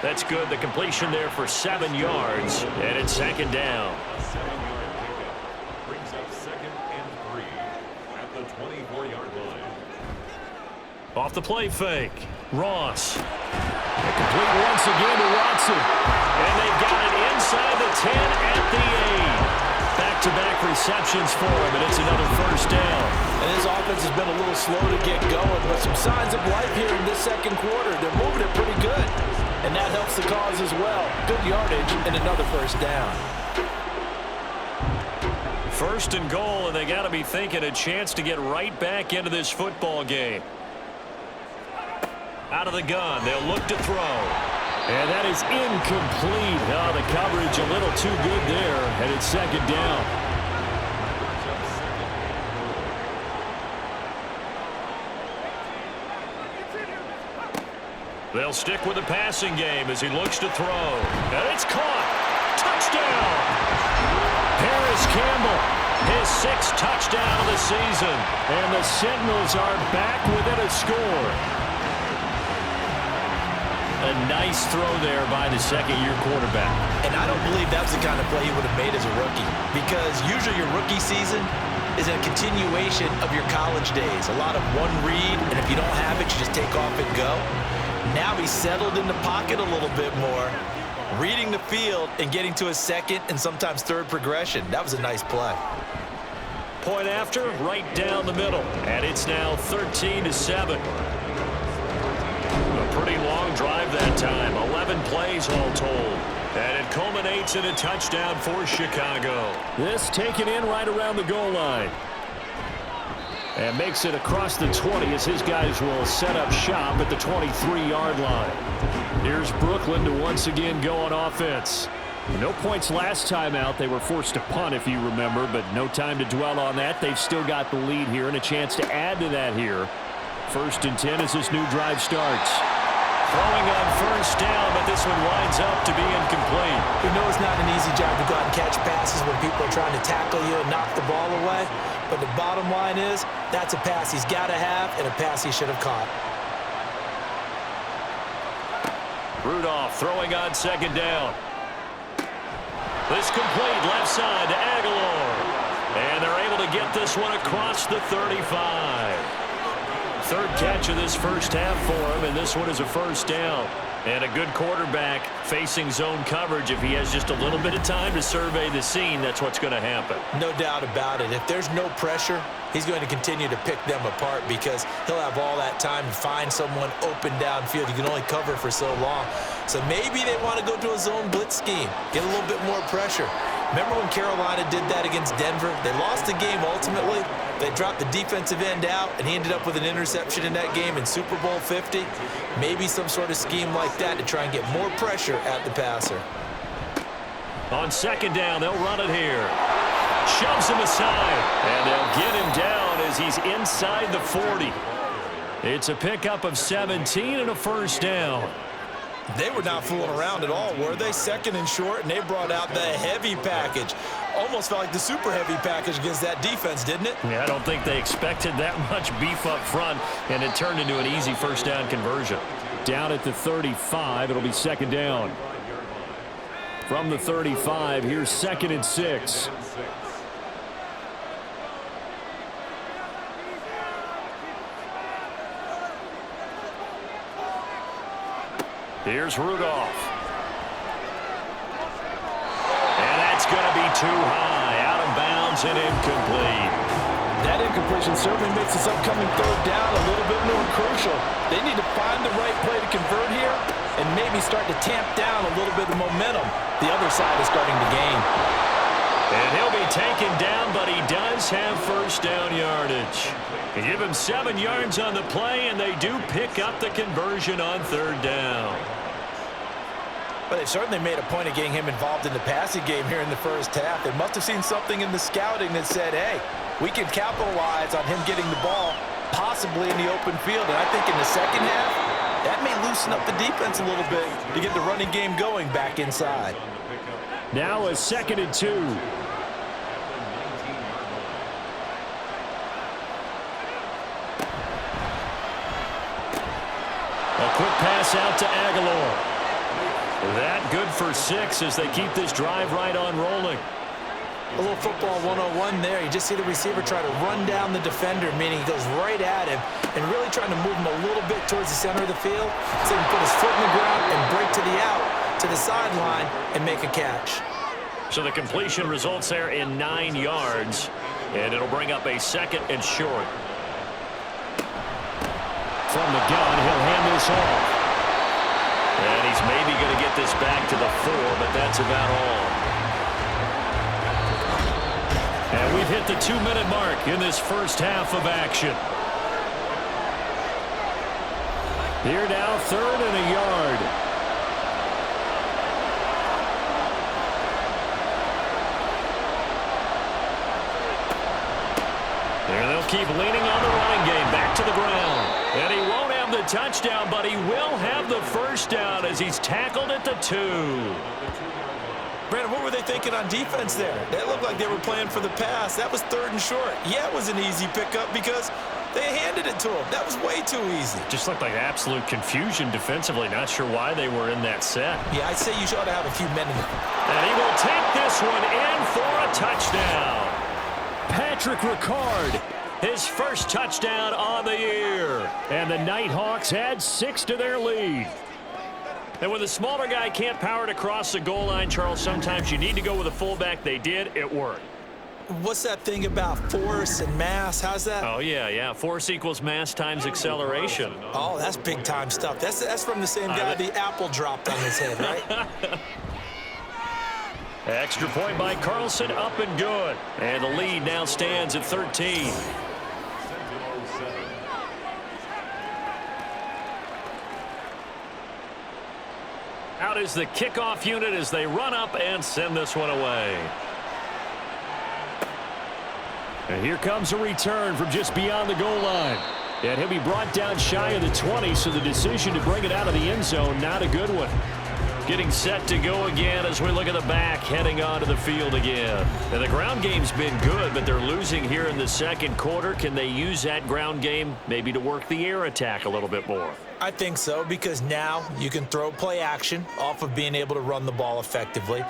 That's good. The completion there for 7 yards, and it's second down. A 7-yard pickup brings up 2nd and 3 at the 24-yard line. Off the play fake, Ross. And complete once again to Watson. And they've got it inside the 10 at the 8. Back-to-back receptions for him, and it's another first down. And his offense has been a little slow to get going, but some signs of life here in this second quarter. They're moving it pretty good, and that helps the cause as well. Good yardage and another first down. First and goal, and they got to be thinking a chance to get right back into this football game. Out of the gun, they'll look to throw. And that is incomplete. Oh, the coverage a little too good there, and it's second down. They'll stick with the passing game as he looks to throw. And it's caught. Touchdown! Paris Campbell, his 6th touchdown of the season. And the Sentinels are back within a score. A nice throw there by the second-year quarterback. And I don't believe that was the kind of play he would have made as a rookie, because usually your rookie season is a continuation of your college days. A lot of one read, and if you don't have it, you just take off and go. Now he's settled in the pocket a little bit more, reading the field and getting to his second and sometimes third progression. That was a nice play. Point after, right down the middle. And it's now 13-7. A pretty long drive that time. 11 plays all told. And it culminates in a touchdown for Chicago. This taken in right around the goal line. And makes it across the 20 as his guys will set up shop at the 23-yard line. Here's Brooklyn to once again go on offense. No points last time out. They were forced to punt, if you remember, but no time to dwell on that. They've still got the lead here and a chance to add to that here. 1st and 10 as this new drive starts. Throwing on first down, but this one winds up to be incomplete. We know it's not an easy job to go out and catch passes when people are trying to tackle you and knock the ball away. But the bottom line is, that's a pass he's got to have and a pass he should have caught. Rudolph throwing on second down. This complete left side to Aguilar. And they're able to get this one across the 35. 3rd catch of this first half for him, and this one is a first down. And a good quarterback facing zone coverage. If he has just a little bit of time to survey the scene, that's what's going to happen. No doubt about it. If there's no pressure, he's going to continue to pick them apart because he'll have all that time to find someone open downfield. You can only cover for so long. So maybe they want to go to a zone blitz scheme, get a little bit more pressure. Remember when Carolina did that against Denver? They lost the game ultimately. They dropped the defensive end out, and he ended up with an interception in that game in Super Bowl 50. Maybe some sort of scheme like that to try and get more pressure at the passer. On second down, they'll run it here. Shoves him aside, and they'll get him down as he's inside the 40. It's a pickup of 17 and a first down. They were not fooling around at all, were they? 2nd and short, and they brought out the heavy package. Almost felt like the super heavy package against that defense, didn't it? Yeah, I don't think they expected that much beef up front, and it turned into an easy first down conversion. Down at the 35, it'll be second down. From the 35, here's 2nd and 6. Here's Rudolph. And that's going to be too high. Out of bounds and incomplete. That incompletion certainly makes this upcoming 3rd down a little bit more crucial. They need to find the right play to convert here and maybe start to tamp down a little bit of momentum. The other side is starting to gain. And he'll be taken down, but he does have first down yardage. They give him 7 yards on the play, and they do pick up the conversion on 3rd down. But they've certainly made a point of getting him involved in the passing game here in the first half. They must have seen something in the scouting that said, hey, we can capitalize on him getting the ball possibly in the open field. And I think in the second half, that may loosen up the defense a little bit to get the running game going back inside. Now a 2nd and 2. A quick pass out to Aguilar. That good for 6 as they keep this drive right on rolling. A little football 101 there. You just see the receiver try to run down the defender, meaning he goes right at him and really trying to move him a little bit towards the center of the field so he can put his foot in the ground and break to the out, to the sideline, and make a catch. So the completion results there in 9 yards, and it'll bring up a 2nd and short. From the gun, he'll hand this off. And he's maybe going to get this back to the 4, but that's about all. And we've hit the 2-minute mark in this first half of action. Here now, 3rd and a yard. There they'll keep leaning on the running game. Back to the ground. And he won't have the touchdown, but he will have the first down as he's tackled at the 2. Brandon, what were they thinking on defense there? That looked like they were playing for the pass. That was 3rd and short. Yeah, it was an easy pickup because they handed it to him. That was way too easy. Just looked like absolute confusion defensively. Not sure why they were in that set. Yeah, I'd say you ought to have a few men in there. And he will take this one in for a touchdown. Patrick Ricard, his first touchdown on the year. And the Nighthawks add 6 to their lead. And when the smaller guy can't power it across the goal line, Charles, sometimes you need to go with a fullback. They did. It worked. What's that thing about force and mass? How's that? Oh, yeah. Force equals mass times acceleration. Oh, that's big-time stuff. That's from the same guy the apple dropped on his head, right? Extra point by Carlson, up and good. And the lead now stands at 13. Out is the kickoff unit as they run up and send this one away. And here comes a return from just beyond the goal line. And he'll be brought down shy of the 20, so the decision to bring it out of the end zone, not a good one. Getting set to go again as we look at the back, heading onto the field again. And the ground game's been good, but they're losing here in the second quarter. Can they use that ground game maybe to work the air attack a little bit more? I think so, because now you can throw play action off of being able to run the ball effectively.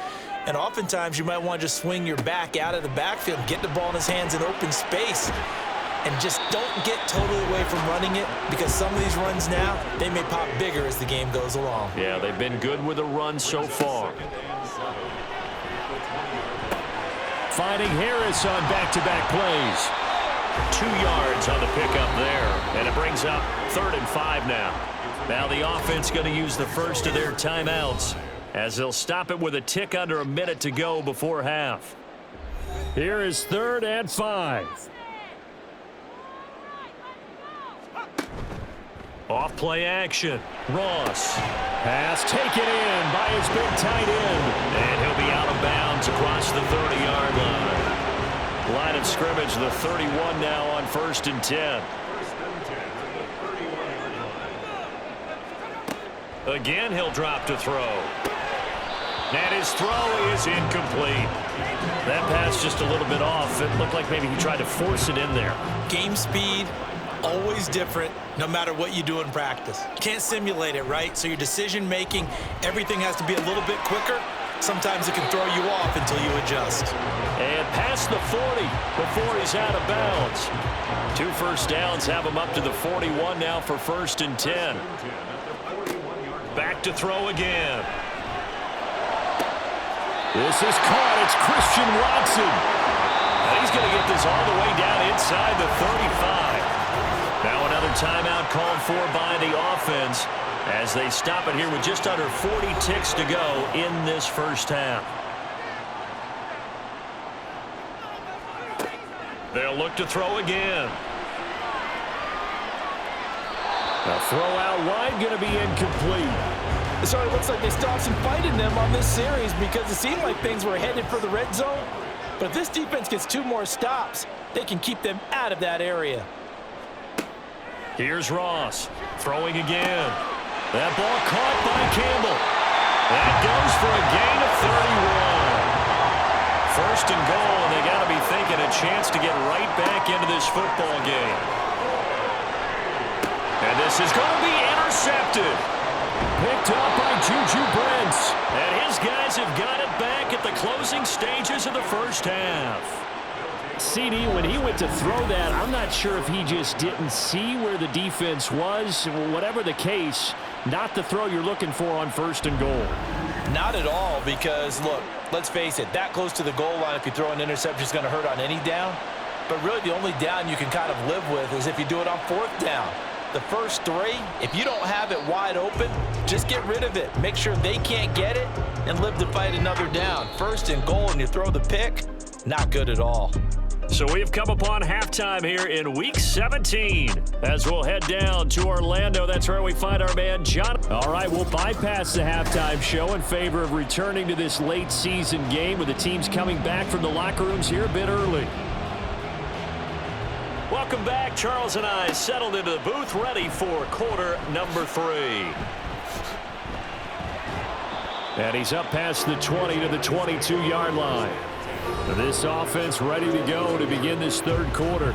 And oftentimes you might want to just swing your back out of the backfield, get the ball in his hands in open space, and just don't get totally away from running it, because some of these runs now, they may pop bigger as the game goes along. Yeah, they've been good with the run so far. Finding Harris on back-to-back plays. 2 yards on the pickup there, and it brings up 3rd and 5 now. Now the offense going to use the first of their timeouts as they'll stop it with a tick under a minute to go before half. Here is 3rd and 5. Off play action. Ross. Pass taken in by his big tight end. And he'll be out of bounds across the 30-yard line. Line of scrimmage, the 31 now on 1st and 10. Again, he'll drop to throw. And his throw is incomplete. That pass just a little bit off. It looked like maybe he tried to force it in there. Game speed, always different, no matter what you do in practice. You can't simulate it, right? So your decision-making, everything has to be a little bit quicker. Sometimes it can throw you off until you adjust. And past the 40 before he's out of bounds. 2 first downs have him up to the 41 now for 1st and 10. Back to throw again. This is caught. It's Christian Watson. And he's going to get this all the way down inside the 35. Now another timeout called for by the offense as they stop it here with just under 40 ticks to go in this first half. They'll look to throw again. A throw out wide going to be incomplete. It sort of looks like they still have some fight in them on this series because it seemed like things were headed for the red zone. But if this defense gets 2 more stops, they can keep them out of that area. Here's Ross throwing again. That ball caught by Campbell. That goes for a gain of 31. 1st and goal, and they got to be thinking a chance to get right back into this football game. And this is going to be intercepted. Picked up by Juju Brents. closing stages of the first half. CD, when he went to throw that, I'm not sure if he just didn't see where the defense was. Whatever the case, not the throw you're looking for on 1st and goal. Not at all, because, look, let's face it, that close to the goal line, if you throw an interception, is going to hurt on any down. But really, the only down you can kind of live with is if you do it on 4th down. The first 3, if you don't have it wide open, just get rid of it. Make sure they can't get it and live to fight another down. 1st and goal, and you throw the pick, not good at all. So we've come upon halftime here in Week 17. As we'll head down to Orlando, that's where we find our man John. All right, we'll bypass the halftime show in favor of returning to this late season game with the teams coming back from the locker rooms here a bit early. Welcome back. Charles and I settled into the booth ready for quarter number 3. And he's up past the 20 to the 22-yard line. This offense ready to go to begin this 3rd quarter.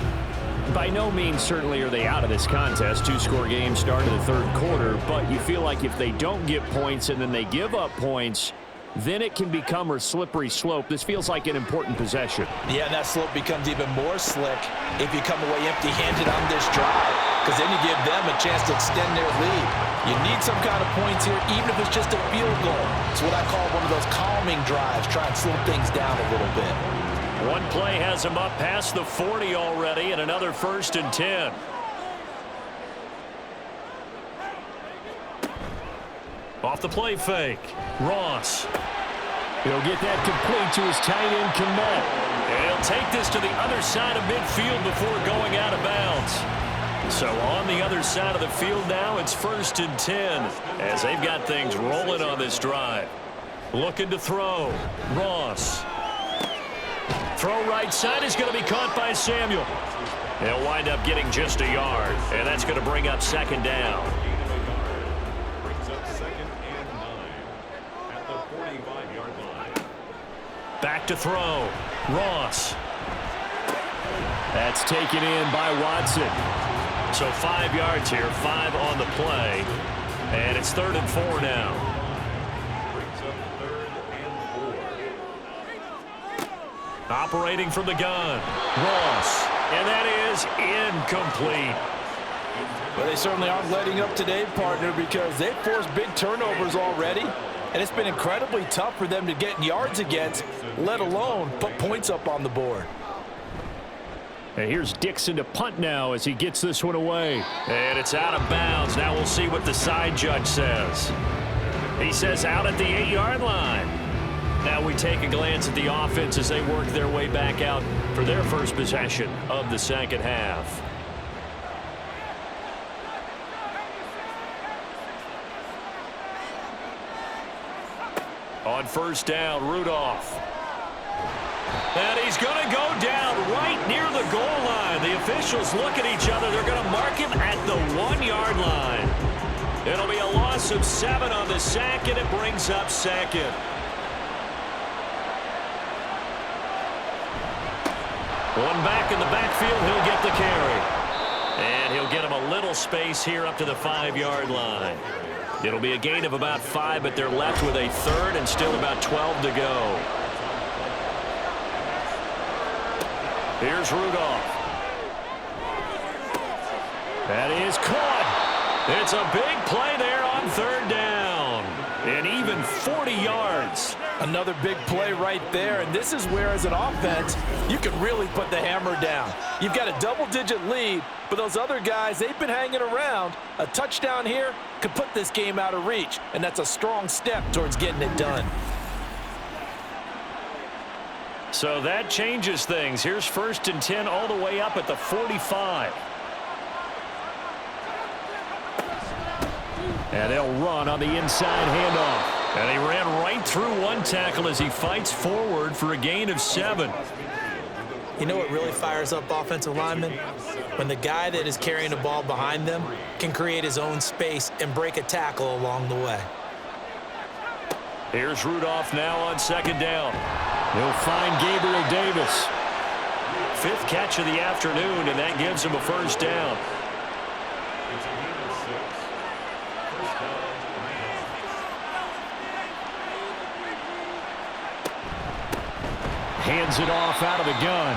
By no means certainly are they out of this contest. 2-score game start of the 3rd quarter, but you feel like if they don't get points and then they give up points, then it can become a slippery slope. This feels like an important possession. Yeah, and that slope becomes even more slick if you come away empty-handed on this drive, because then you give them a chance to extend their lead. You need some kind of points here, even if it's just a field goal. It's what I call one of those calming drives, try and slow things down a little bit. One play has him up past the 40 already, and another 1st and 10. Off the play fake, Ross. He'll get that complete to his tight end, Komet. And he'll take this to the other side of midfield before going out of bounds. So on the other side of the field now, it's 1st and 10 as they've got things rolling on this drive. Looking to throw, Ross. Throw right side is going to be caught by Samuel. He'll wind up getting just a yard, and that's going to bring up 2nd down. Back to throw. Ross. That's taken in by Watson. So 5 yards here, 5 on the play. And it's 3rd and 4 now. Operating from the gun. Ross. And that is incomplete. Well, they certainly aren't letting up today, partner, because they've forced big turnovers already. And it's been incredibly tough for them to get yards against, let alone put points up on the board. And here's Dixon to punt now as he gets this one away. And it's out of bounds. Now we'll see what the side judge says. He says out at the 8-yard line. Now we take a glance at the offense as they work their way back out for their first possession of the 2nd half. On 1st down, Rudolph. And he's going to go down right near the goal line. The officials look at each other. They're going to mark him at the 1-yard line. It'll be a loss of 7 on the sack, and it brings up 2nd. One back in the backfield, he'll get the carry. And he'll get him a little space here up to the 5-yard line. It'll be a gain of about 5, but they're left with a 3rd and still about 12 to go. Here's Rudolph. That is caught. It's a big play there on 3rd down. And even 40 yards. Another big play right there, and this is where, as an offense, you can really put the hammer down. You've got a double-digit lead, but those other guys, they've been hanging around. A touchdown here could put this game out of reach, and that's a strong step towards getting it done. So that changes things. Here's 1st and 10 all the way up at the 45. And they'll run on the inside handoff. And he ran right through one tackle as he fights forward for a gain of 7. You know what really fires up offensive linemen? When the guy that is carrying the ball behind them can create his own space and break a tackle along the way. Here's Rudolph now on 2nd down. He'll find Gabriel Davis. 5th catch of the afternoon, and that gives him a 1st down. hands it off out of the gun.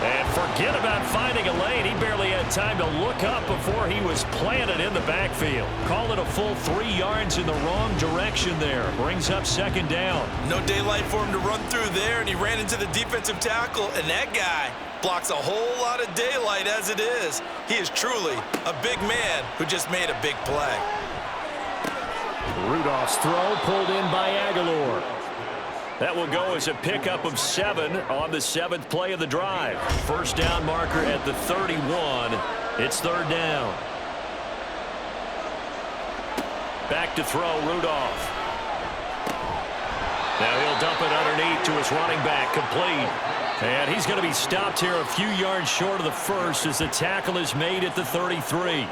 And forget about finding a lane. He barely had time to look up before he was planted in the backfield. Call it a full 3 yards in the wrong direction there. Brings up second down. No daylight for him to run through there, and he ran into the defensive tackle, and that guy blocks a whole lot of daylight as it is. He is truly a big man who just made a big play. Rudolph's throw pulled in by Aguilar. That will go as a pickup of 7 on the 7th play of the drive. First down marker at the 31. It's third down. Back to throw, Rudolph. Now he'll dump it underneath to his running back, complete. And he's going to be stopped here a few yards short of the first as the tackle is made at the 33.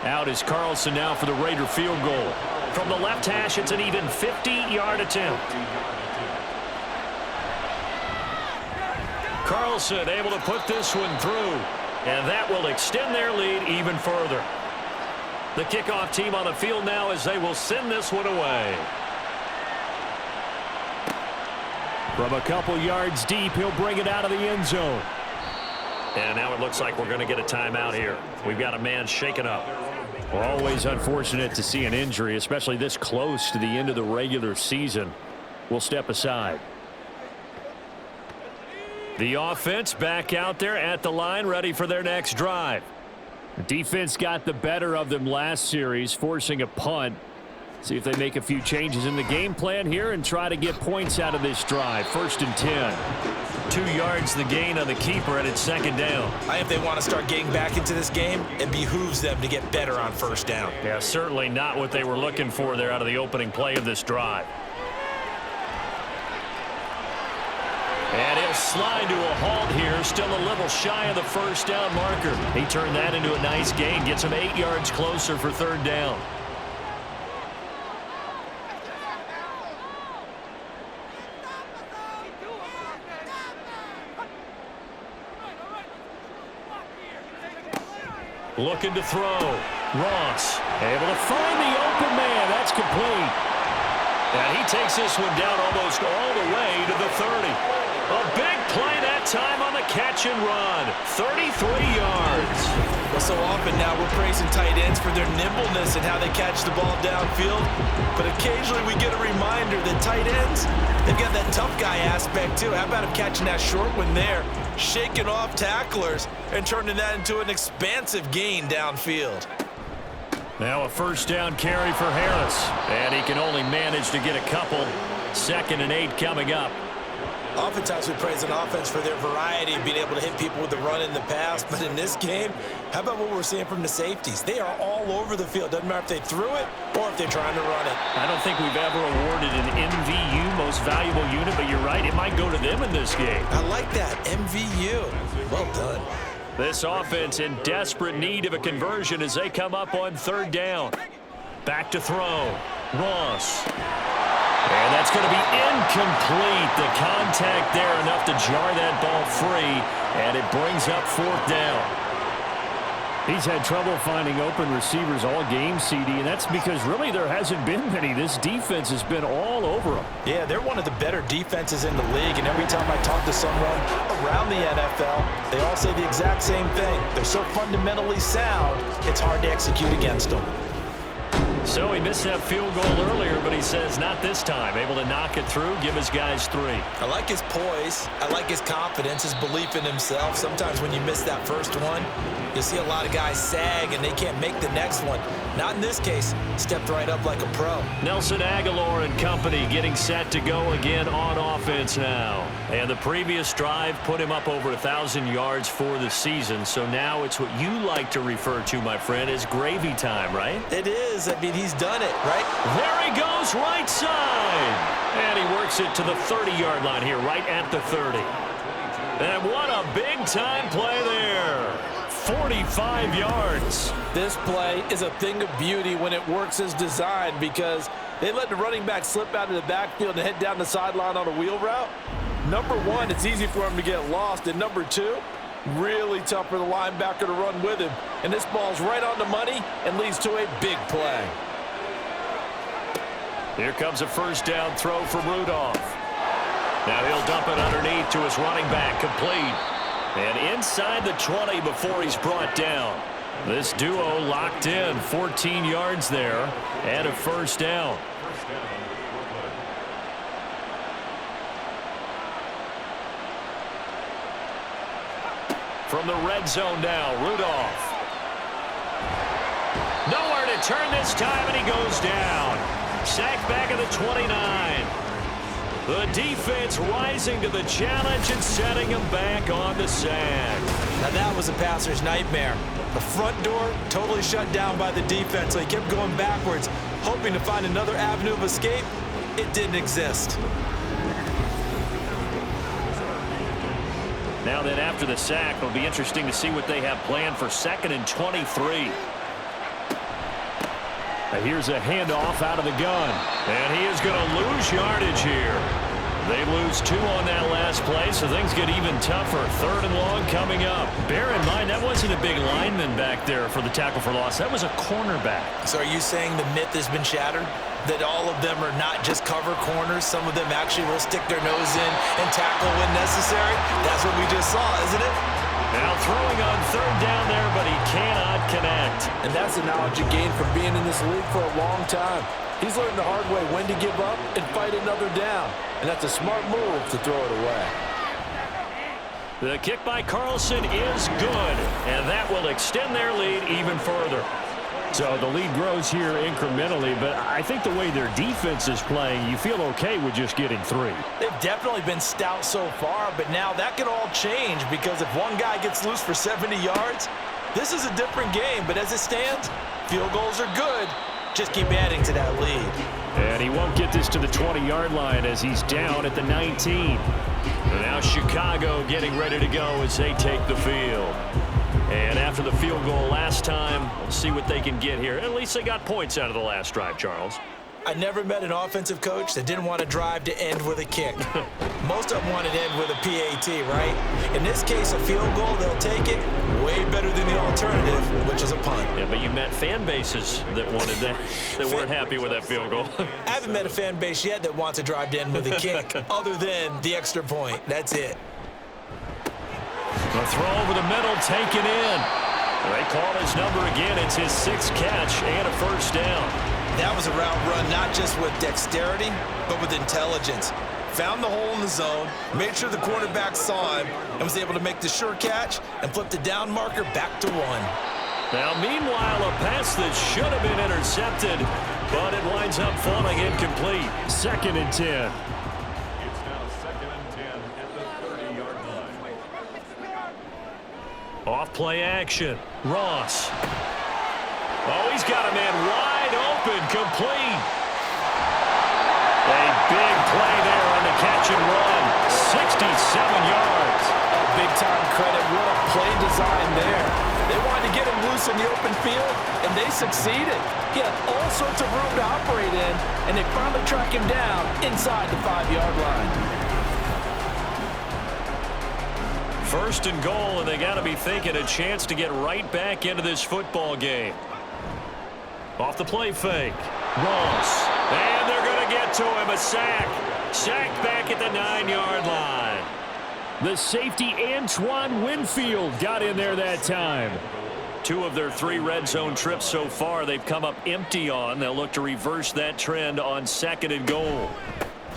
Out is Carlson now for the Raider field goal. From the left hash, it's an even 50-yard attempt. Carlson able to put this one through, and that will extend their lead even further. The kickoff team on the field now as they will send this one away. From a couple yards deep, he'll bring it out of the end zone. And now it looks like we're going to get a timeout here. We've got a man shaken up. Well, always unfortunate to see an injury, especially this close to the end of the regular season. We'll step aside. The offense back out there at the line, ready for their next drive. The defense got the better of them last series, forcing a punt. See if they make a few changes in the game plan here and try to get points out of this drive. 1st and 10. 2 yards the gain on the keeper, and it's second down. If they want to start getting back into this game, it behooves them to get better on first down. Yeah, certainly not what they were looking for there out of the opening play of this drive. And he'll slide to a halt here, still a little shy of the first down marker. He turned that into a nice gain, gets him 8 yards closer for third down. Looking to throw. Ross able to find the open man. That's complete. And he takes this one down almost all the way to the 30. A big play that time on the catch and run. 33 yards. Well, so often now we're praising tight ends for their nimbleness and how they catch the ball downfield. But occasionally we get a reminder that tight ends, they've got that tough guy aspect too. How about him catching that short one there, shaking off tacklers, and turning that into an expansive gain downfield. Now a first down carry for Harris. And he can only manage to get a couple. 2nd and 8 coming up. Oftentimes we praise an offense for their variety of being able to hit people with the run in the pass. But in this game, how about what we're seeing from the safeties? They are all over the field. Doesn't matter if they threw it or if they're trying to run it. I don't think we've ever awarded an MVU, most valuable unit, but you're right, it might go to them in this game. I like that, MVU. Well done. This offense in desperate need of a conversion as they come up on third down. Back to throw. Ross. And that's going to be incomplete. The contact there enough to jar that ball free, and it brings up 4th down. He's had trouble finding open receivers all game, CD, and that's because really there hasn't been many. This defense has been all over them. Yeah, they're one of the better defenses in the league, and every time I talk to someone around the NFL, they all say the exact same thing. They're so fundamentally sound, it's hard to execute against them. So he missed that field goal earlier, but he says not this time. Able to knock it through, give his guys 3. I like his poise. I like his confidence, his belief in himself. Sometimes when you miss that first one, you see a lot of guys sag and they can't make the next one. Not in this case. Stepped right up like a pro. Nelson Aguilar and company getting set to go again on offense now. And the previous drive put him up over 1,000 yards for the season. So now it's what you like to refer to, my friend, as gravy time, right? It is. I mean, he's done it, right? There he goes, right side. And he works it to the 30-yard line here, right at the 30. And what a big-time play there. 45 yards. This play is a thing of beauty when it works as designed because they let the running back slip out of the backfield and head down the sideline on a wheel route. Number one, it's easy for him to get lost. And number two, really tough for the linebacker to run with him. And this ball's right on the money and leads to a big play. Here comes a first down throw from Rudolph. Now he'll dump it underneath to his running back, complete. And inside the 20 before he's brought down. This duo locked in, 14 yards there, and a first down. From the red zone now, Rudolph. Nowhere to turn this time, and he goes down. Sacked back at the 29. The defense rising to the challenge and setting him back on the sack. Now that was a passer's nightmare. The front door totally shut down by the defense, so he kept going backwards, hoping to find another avenue of escape. It didn't exist. Now then, after the sack, it'll be interesting to see what they have planned for 2nd and 23. Now here's a handoff out of the gun. And he is going to lose yardage here. They lose 2 on that last play, so things get even tougher. 3rd and long coming up. Bear in mind, that wasn't a big lineman back there for the tackle for loss. That was a cornerback. So are you saying the myth has been shattered? That all of them are not just cover corners? Some of them actually will stick their nose in and tackle when necessary? That's what we just saw, isn't it? Now throwing on 3rd down there, but he cannot connect. And that's the knowledge you gain from being in this league for a long time. He's learned the hard way when to give up and fight another down. And that's a smart move to throw it away. The kick by Carlson is good, and that will extend their lead even further. So the lead grows here incrementally, but I think the way their defense is playing, you feel okay with just getting 3. They've definitely been stout so far, but now that could all change because if one guy gets loose for 70 yards, this is a different game. But as it stands, field goals are good. Just keep adding to that lead. And he won't get this to the 20-yard line as he's down at the 19. And now Chicago getting ready to go as they take the field. And after the field goal last time, we'll see what they can get here. At least they got points out of the last drive, Charles. I never met an offensive coach that didn't want to drive to end with a kick. Most of them want to end with a PAT, right? In this case, a field goal, they'll take it way better than the alternative, which is a punt. Yeah, but you met fan bases that wanted that, that weren't happy with that field goal. I haven't met a fan base yet that wants to drive to end with a kick, other than the extra point. That's it. The throw over the middle, taken in. They call his number again. It's his 6th catch and a first down. That was a route run not just with dexterity, but with intelligence. Found the hole in the zone, made sure the quarterback saw him, and was able to make the sure catch and flip the down marker back to 1. Now, meanwhile, a pass that should have been intercepted, but it winds up falling incomplete. 2nd and 10. It's now 2nd and 10 at the 30-yard line. Off play action. Ross. Oh, he's got a man wide open, complete. A big play there on the catch and run. 67 yards. Big-time credit. What a play design there. They wanted to get him loose in the open field, and they succeeded. He had all sorts of room to operate in, and they finally track him down inside the 5-yard line. 1st and goal, and they got to be thinking a chance to get right back into this football game. Off the play fake. Ross. And they're going to get to him. A sack. Sacked back at the 9-yard line. The safety, Antoine Winfield, got in there that time. 2 of their 3 red zone trips so far they've come up empty on. They'll look to reverse that trend on 2nd and goal.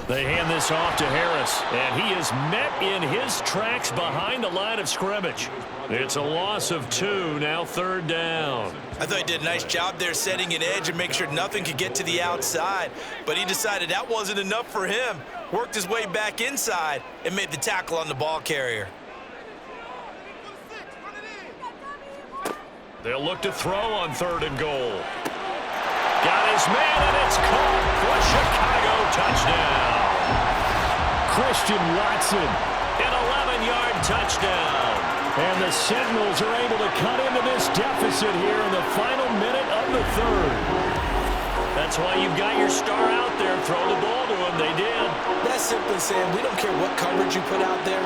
They hand this off to Harris, and he is met in his tracks behind the line of scrimmage. It's a loss of 2, now 3rd down. I thought he did a nice job there setting an edge and make sure nothing could get to the outside, but he decided that wasn't enough for him. Worked his way back inside and made the tackle on the ball carrier. They'll look to throw on 3rd and goal. Got his man, and it's caught for a Chicago touchdown. Christian Watson. An 11-yard touchdown. And the Sentinels are able to cut into this deficit here in the final minute of the 3rd. That's why you've got your star out there. Throw the ball to him. They did. That's simply saying we don't care what coverage you put out there.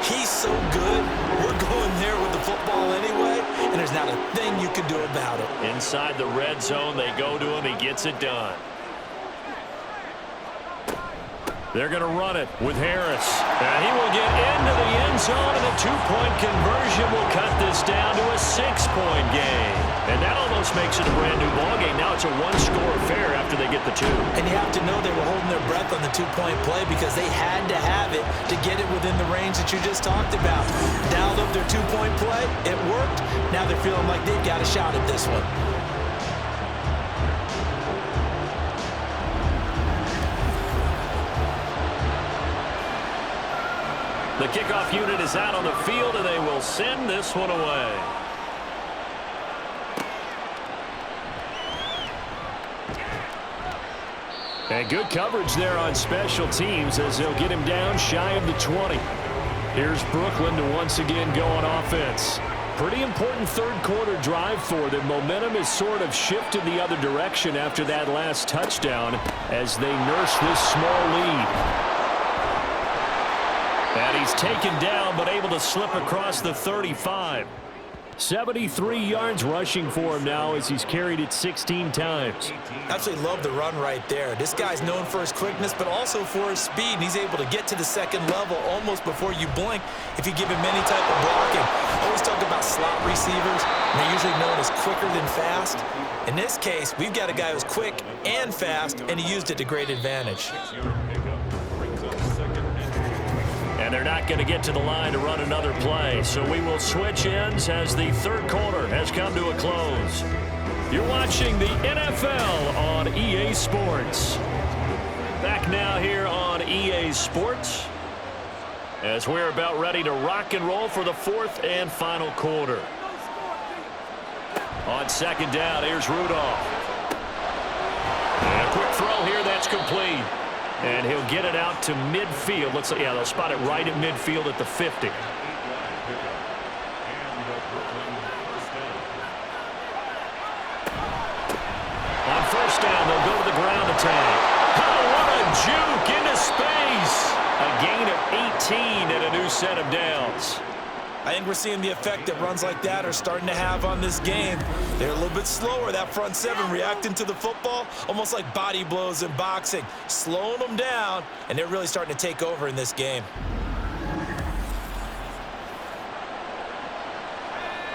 He's so good, we're going there with the football anyway, and there's not a thing you can do about it. Inside the red zone, they go to him. He gets it done. They're going to run it with Harris. And he will get into the end zone, and a two-point conversion will cut this down to a 6-point game. And that almost makes it a brand-new ballgame. Now it's a one-score affair after they get the two. And you have to know they were holding their breath on the two-point play because they had to have it to get it within the range that you just talked about. Dialed up their two-point play. It worked. Now they're feeling like they've got a shot at this one. The kickoff unit is out on the field, and they will send this one away. And good coverage there on special teams as they'll get him down shy of the 20. Here's Brooklyn to once again go on offense. Pretty important third-quarter drive for them. Momentum has sort of shifted the other direction after that last touchdown as they nurse this small lead. And he's taken down, but able to slip across the 35. 73 yards rushing for him now as he's carried it 16 times. Absolutely love the run right there. This guy's known for his quickness, but also for his speed. And he's able to get to the second level almost before you blink if you give him any type of blocking. I always talk about slot receivers, and they're usually known as quicker than fast. In this case, we've got a guy who's quick and fast, and he used it to great advantage. And they're not going to get to the line to run another play. So we will switch ends as the third quarter has come to a close. You're watching the NFL on EA Sports. Back now here on EA Sports as we're about ready to rock and roll for the fourth and final quarter. On second down, here's Rudolph. And a quick throw here, that's complete. And he'll get it out to midfield. Looks like, yeah, they'll spot it right at midfield at the 50. On first down, they'll go to the ground attack. Oh, what a juke into space. A gain of 18 and a new set of downs. I think we're seeing the effect that runs like that are starting to have on this game. They're a little bit slower, that front seven, reacting to the football, almost like body blows in boxing, slowing them down, and they're really starting to take over in this game.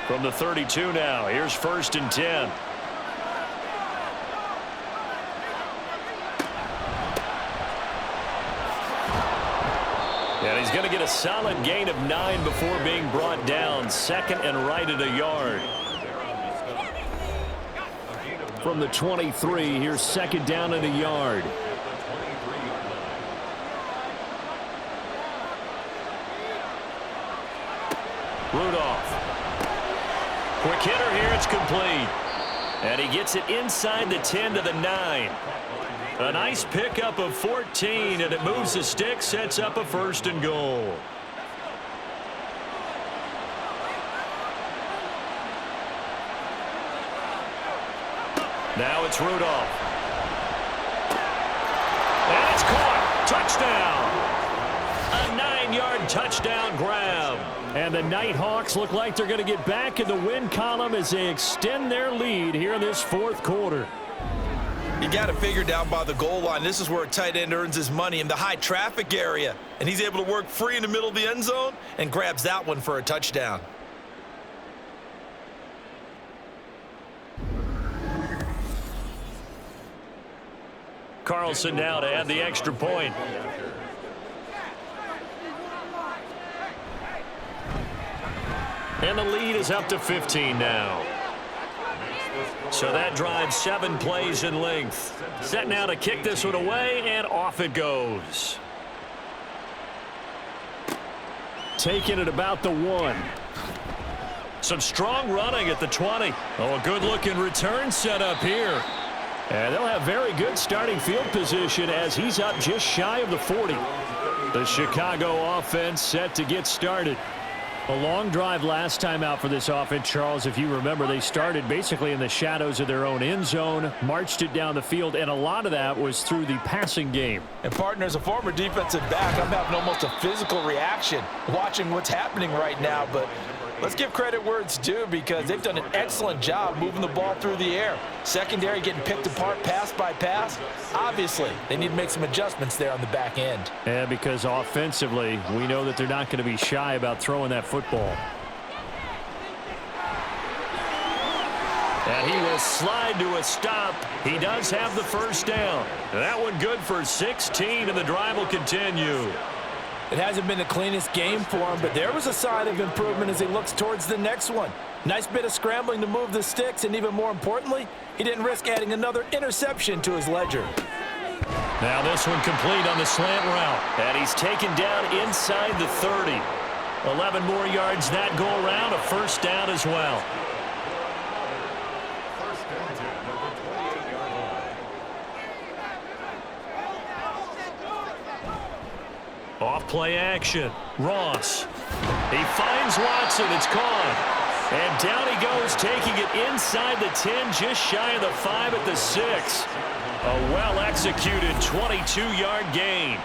From the 32 now, here's first and 10. And he's going to get a solid gain of 9 before being brought down. Second and right at a yard. From the 23, here's second down and a yard. Rudolph. Quick hitter here, it's complete. And he gets it inside the 10 to the 9. A nice pickup of 14, and it moves the stick, sets up a first and goal. Now it's Rudolph. And it's caught. Touchdown. A 9-yard touchdown grab. And the Nighthawks look like they're going to get back in the win column as they extend their lead here in this fourth quarter. You got to figure down by the goal line. This is where a tight end earns his money, in the high traffic area. And he's able to work free in the middle of the end zone and grabs that one for a touchdown. Carlson now to add the extra point. And the lead is up to 15 now. So that drives 7 plays in length. Set now to kick this one away, and off it goes. Taking it about the 1. Some strong running at the 20. Oh, a good-looking return set up here. And they'll have very good starting field position as he's up just shy of the 40. The Chicago offense set to get started. A long drive last time out for this offense, Charles. If you remember, they started basically in the shadows of their own end zone, marched it down the field, and a lot of that was through the passing game. And, partner, as a former defensive back, I'm having almost a physical reaction watching what's happening right now. But Let's give credit where it's due because they've done an excellent job moving the ball through the air. Secondary getting picked apart pass by pass. Obviously, they need to make some adjustments there on the back end. And because offensively, we know that they're not going to be shy about throwing that football. And he will slide to a stop. He does have the first down. That one good for 16, and the drive will continue. It hasn't been the cleanest game for him, but there was a sign of improvement as he looks towards the next one. Nice bit of scrambling to move the sticks, and even more importantly, he didn't risk adding another interception to his ledger. Now this one complete on the slant route, and he's taken down inside the 30. 11 more yards that go around, a first down as well. Off play action. Ross. He finds Watson. It's caught. And down he goes, taking it inside the 10, just shy of the 5 at the 6. A well-executed 22-yard gain.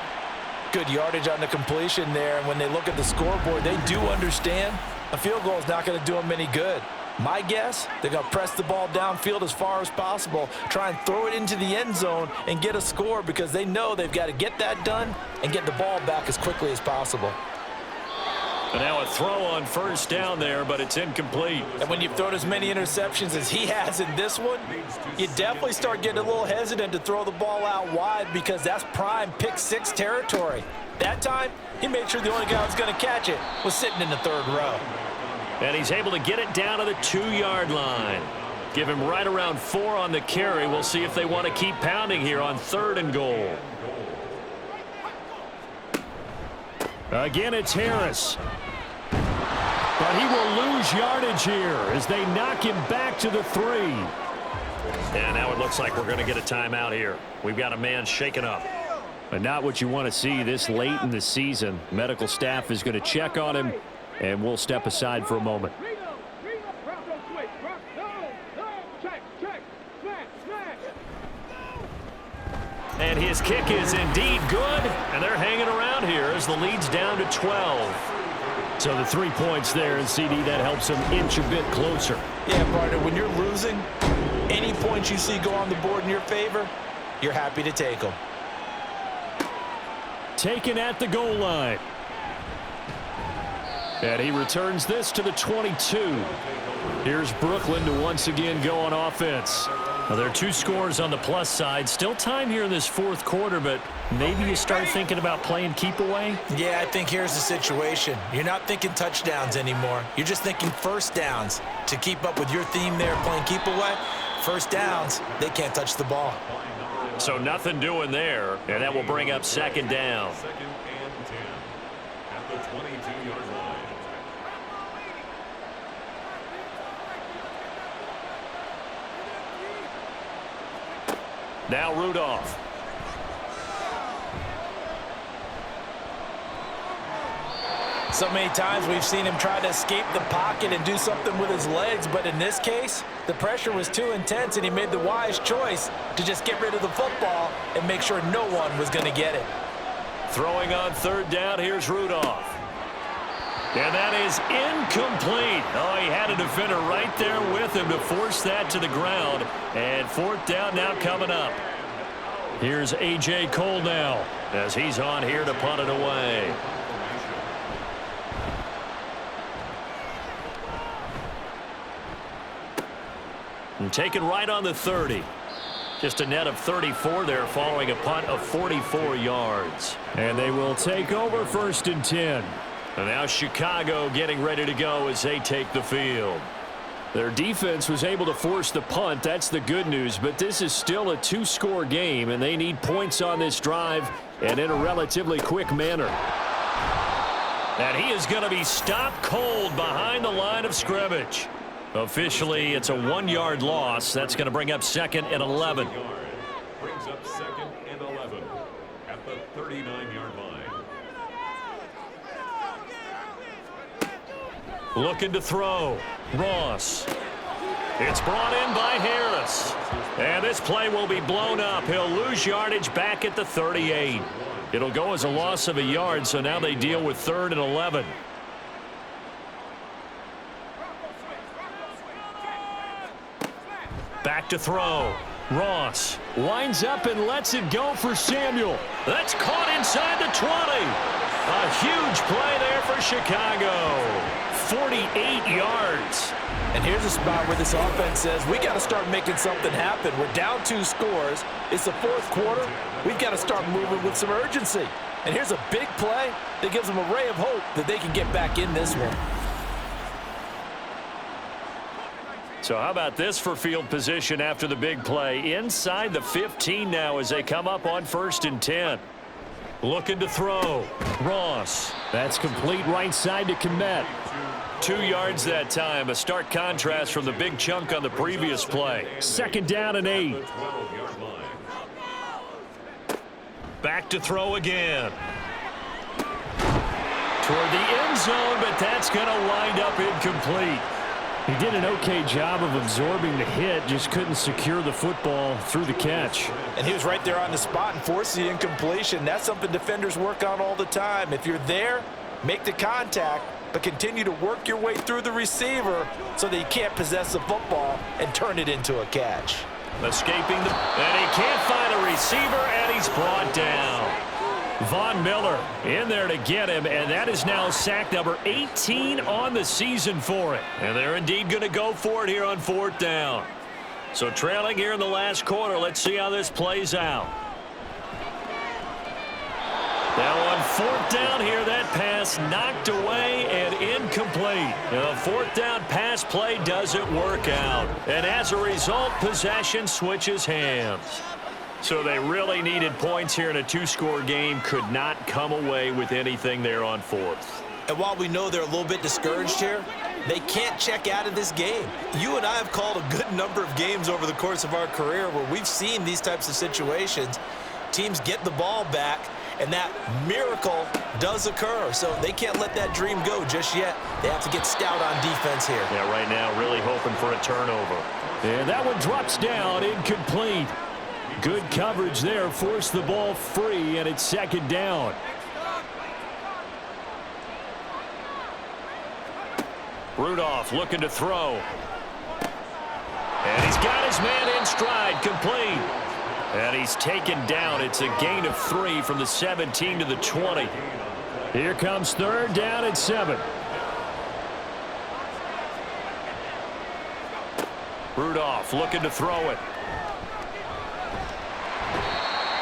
Good yardage on the completion there. And when they look at the scoreboard, they do understand a field goal is not going to do them any good. My guess, they're going to press the ball downfield as far as possible, try and throw it into the end zone and get a score because they know they've got to get that done and get the ball back as quickly as possible. And now a throw on first down there, but it's incomplete. And when you've thrown as many interceptions as he has in this one, you definitely start getting a little hesitant to throw the ball out wide because that's prime pick 6 territory. That time, he made sure the only guy who was going to catch it was sitting in the 3rd row. And he's able to get it down to the 2-yard line. Give him right around 4 on the carry. We'll see if they want to keep pounding here on 3rd and goal. Again, it's Harris. But he will lose yardage here as they knock him back to the 3. And now it looks like we're going to get a timeout here. We've got a man shaken up. But not what you want to see this late in the season. Medical staff is going to check on him, and we'll step aside for a moment. And his kick is indeed good, and they're hanging around here as the lead's down to 12. So the 3 points there, and CD, that helps him inch a bit closer. Yeah, partner, when you're losing, any points you see go on the board in your favor, you're happy to take them. Taken at the goal line. And he returns this to the 22. Here's Brooklyn to once again go on offense. Now, there are 2 scores on the plus side. Still time here in this 4th quarter, but maybe you start thinking about playing keep away? Yeah, I think here's the situation. You're not thinking touchdowns anymore. You're just thinking first downs. To keep up with your theme there, playing keep away, first downs, they can't touch the ball. So nothing doing there, and that will bring up 2nd down. 2nd and 10 at the 22-yard line. Now Rudolph. So many times we've seen him try to escape the pocket and do something with his legs, but in this case, the pressure was too intense and he made the wise choice to just get rid of the football and make sure no one was going to get it. Throwing on 3rd down, here's Rudolph. And that is incomplete. Oh, he had a defender right there with him to force that to the ground. And 4th down now coming up. Here's A.J. Cole now as he's on here to punt it away. And taken right on the 30. Just a net of 34 there following a punt of 44 yards. And they will take over 1st and 10. And now Chicago getting ready to go as they take the field. Their defense was able to force the punt. That's the good news. But this is still a 2-score game, and they need points on this drive and in a relatively quick manner. And he is going to be stopped cold behind the line of scrimmage. Officially, it's a 1-yard loss. That's going to bring up 2nd and 11. Brings up 2nd and 11 at the 39-yard line. Looking to throw. Ross. It's brought in by Harris. And this play will be blown up. He'll lose yardage back at the 38. It'll go as a loss of a yard, so now they deal with 3rd and 11. Back to throw. Ross winds up and lets it go for Samuel. That's caught inside the 20. A huge play there for Chicago. 48 yards. And here's a spot where this offense says, we got to start making something happen. We're down 2 scores. It's the 4th quarter. We've got to start moving with some urgency. And here's a big play that gives them a ray of hope that they can get back in this one. So how about this for field position after the big play? Inside the 15 now as they come up on 1st and 10. Looking to throw. Ross. That's complete right side to Kmet. 2 yards that time. A stark contrast from the big chunk on the previous play. 2nd down and 8. Back to throw again. Toward the end zone, but that's going to wind up incomplete. He did an okay job of absorbing the hit, just couldn't secure the football through the catch. And he was right there on the spot and forced the incompletion. That's something defenders work on all the time. If you're there, make the contact, but continue to work your way through the receiver so that you can't possess the football and turn it into a catch. Escaping the... And he can't find a receiver, and he's brought down. Von Miller in there to get him, and that is now sack number 18 on the season for it. And they're indeed going to go for it here on 4th down. So trailing here in the last quarter, let's see how this plays out. Now on 4th down here, that pass knocked away and incomplete. The 4th down pass play doesn't work out. And as a result, possession switches hands. So they really needed points here in a 2-score game. Could not come away with anything there on 4th. And while we know they're a little bit discouraged here, they can't check out of this game. You and I have called a good number of games over the course of our career where we've seen these types of situations. Teams get the ball back, and that miracle does occur. So they can't let that dream go just yet. They have to get stout on defense here. Yeah, right now really hoping for a turnover. And that one drops down, incomplete. Good coverage there, forced the ball free, and it's 2nd down. Rudolph looking to throw. And he's got his man in stride, complete. And he's taken down. It's a gain of 3 from the 17 to the 20. Here comes 3rd down and 7. Rudolph looking to throw it.